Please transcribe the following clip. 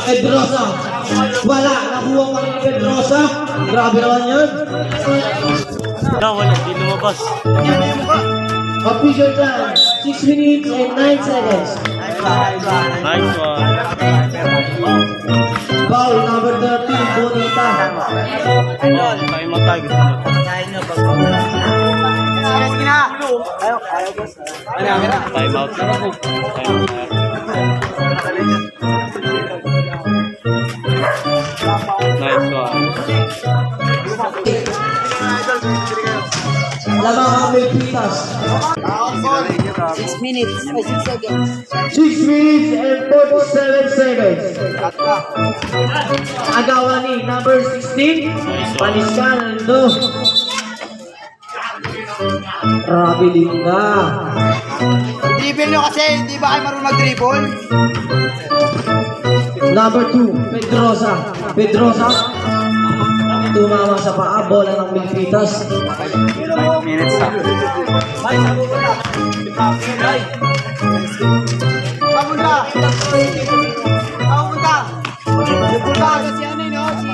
Pedrosa. Wala. Nakuha pa rin ni Pedrosa. Grabe naman yun. Wala. Di lumabas. Official time. 6 minutes and 9 seconds. Nice one. Foul number 13, Bonita. Oh, tayo matay. Gusto nyo. Time out na ako. Time out. Nice one. Lamang ang Milpitas. 6 minutes, 6 seconds. 6 minutes and 47 seconds. Agawan ni number 16. Paniskan Ando. Grabe Linda. Dribble nyo kasi, hindi ba kayo marunong mag-dribble? Number 2, Pedrosa. Pedrosa. Tumama sa paa, bola ng Milpitas. 5 minutes na. Pamunta! Pamunta! Pamunta kasi ano yun, no? Si...